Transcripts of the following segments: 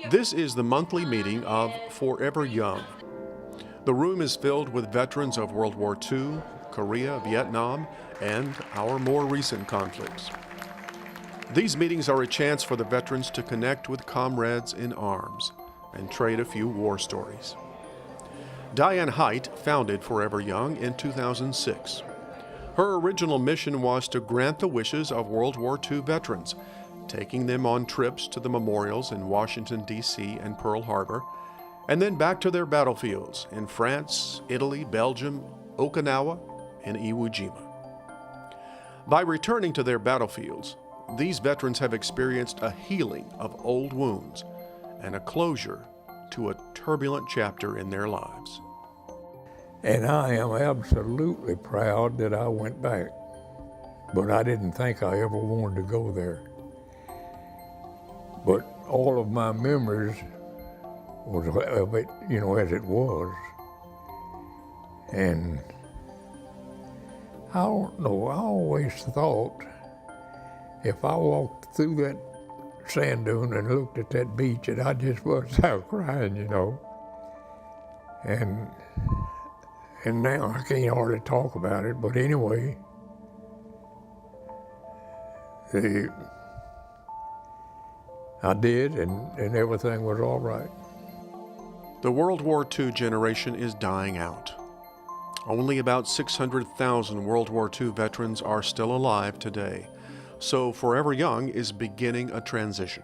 This is the monthly meeting of Forever Young. The room is filled with veterans of World War II, Korea, Vietnam, and our more recent conflicts. These meetings are a chance for the veterans to connect with comrades in arms and trade a few war stories. Diane Height founded Forever Young in 2006. Her original mission was to grant the wishes of World War II veterans, taking them on trips to the memorials in Washington, D.C. and Pearl Harbor, and then back to their battlefields in France, Italy, Belgium, Okinawa, and Iwo Jima. By returning to their battlefields, these veterans have experienced a healing of old wounds and a closure to a turbulent chapter in their lives. And I am absolutely proud that I went back, but I didn't think I ever wanted to go there. But all of my memories was of it, as it was. And I don't know, I always thought if I walked through that sand dune and looked at that beach, and I just bust out crying, And now I can't hardly talk about it, but anyway, I did, and everything was all right. The World War II generation is dying out. Only about 600,000 World War II veterans are still alive today, so Forever Young is beginning a transition.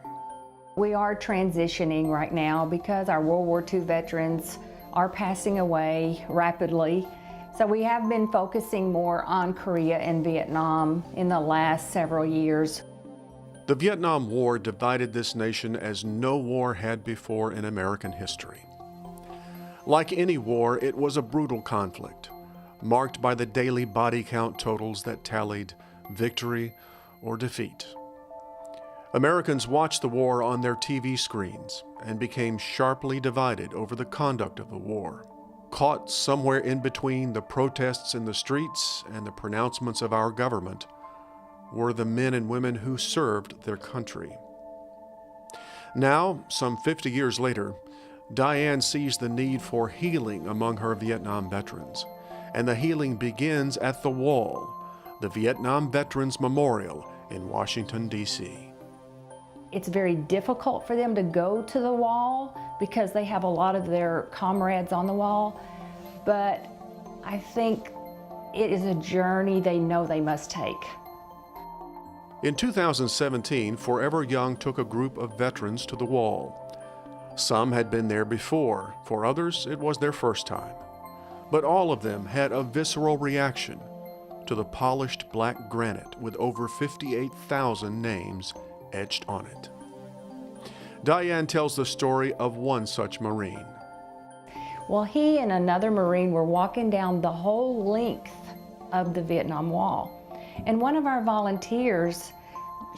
We are transitioning right now because our World War II veterans are passing away rapidly. So we have been focusing more on Korea and Vietnam in the last several years. The Vietnam War divided this nation as no war had before in American history. Like any war, it was a brutal conflict, marked by the daily body count totals that tallied victory or defeat. Americans watched the war on their TV screens and became sharply divided over the conduct of the war, caught somewhere in between the protests in the streets and the pronouncements of our government were the men and women who served their country. Now, some 50 years later, Diane sees the need for healing among her Vietnam veterans, and the healing begins at the Wall, the Vietnam Veterans Memorial in Washington, D.C. It's very difficult for them to go to the wall because they have a lot of their comrades on the wall, but I think it is a journey they know they must take. In 2017, Forever Young took a group of veterans to the Wall. Some had been there before. For others, it was their first time. But all of them had a visceral reaction to the polished black granite with over 58,000 names etched on it. Diane tells the story of one such Marine. Well, he and another Marine were walking down the whole length of the Vietnam Wall. And one of our volunteers,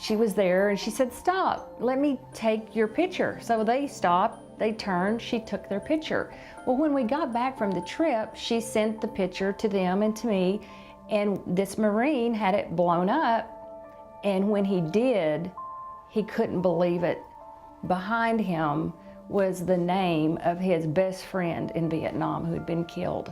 she was there and she said, "Stop, let me take your picture." So they stopped, they turned, she took their picture. Well, when we got back from the trip, she sent the picture to them and to me, and this Marine had it blown up, and when he did, he couldn't believe it. Behind him was the name of his best friend in Vietnam who had been killed.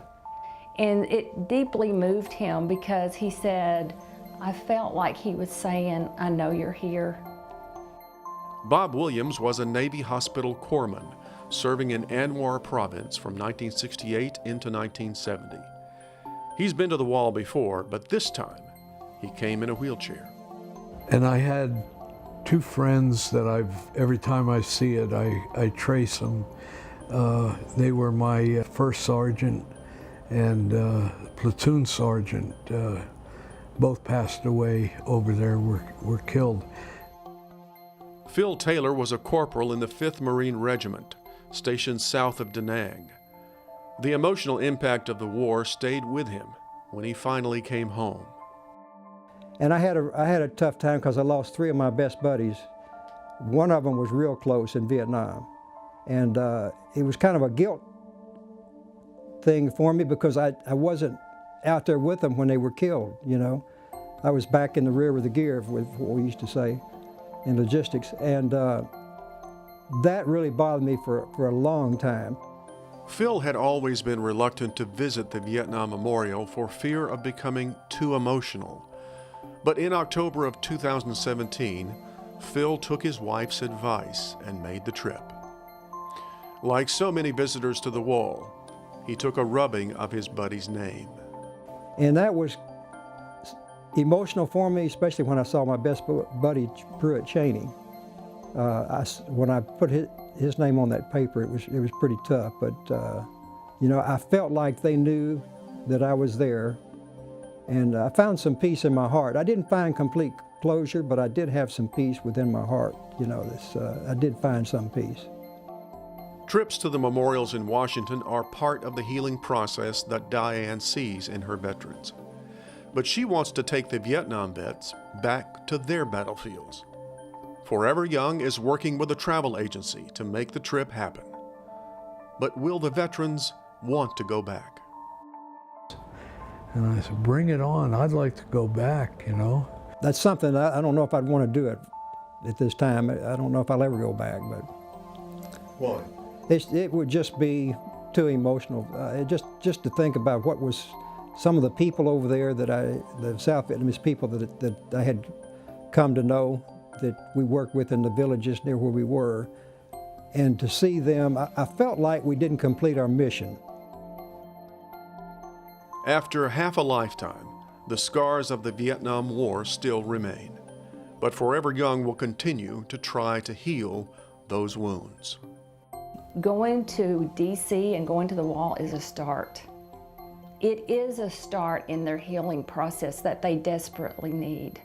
And it deeply moved him because he said, I felt like he was saying, "I know you're here." Bob Williams was a Navy hospital corpsman serving in Anwar Province from 1968 into 1970. He's been to the Wall before, but this time he came in a wheelchair. And I had two friends that every time I see it, I trace them. They were my first sergeant and platoon sergeant. Both passed away over there, were killed. Phil Taylor was a corporal in the 5th Marine Regiment, stationed south of Da Nang. The emotional impact of the war stayed with him when he finally came home. And I had a tough time because I lost 3 of my best buddies. One of them was real close in Vietnam. And it was kind of a guilt thing for me because I wasn't out there with them when they were killed, I was back in the rear of the gear, with what we used to say, in logistics. And that really bothered me for a long time. Phil had always been reluctant to visit the Vietnam Memorial for fear of becoming too emotional. But in October of 2017, Phil took his wife's advice and made the trip. Like so many visitors to the wall, he took a rubbing of his buddy's name. And that was emotional for me, especially when I saw my best buddy, Pruitt Cheney. When I put his name on that paper, it was pretty tough, but you know, I felt like they knew that I was there, and I found some peace in my heart. I didn't find complete closure, but I did have some peace within my heart. You know, I did find some peace. Trips to the memorials in Washington are part of the healing process that Diane sees in her veterans. But she wants to take the Vietnam vets back to their battlefields. Forever Young is working with a travel agency to make the trip happen. But will the veterans want to go back? And I said, bring it on. I'd like to go back, you know. That's something I don't know if I'd want to do it at this time. I don't know if I'll ever go back, but. Why? It would just be too emotional. Just to think about what was some of the people over there the South Vietnamese people that I had come to know, that we worked with in the villages near where we were, and to see them, I felt like we didn't complete our mission. After half a lifetime, the scars of the Vietnam War still remain. But Forever Young will continue to try to heal those wounds. Going to DC and going to the wall is a start. It is a start in their healing process that they desperately need.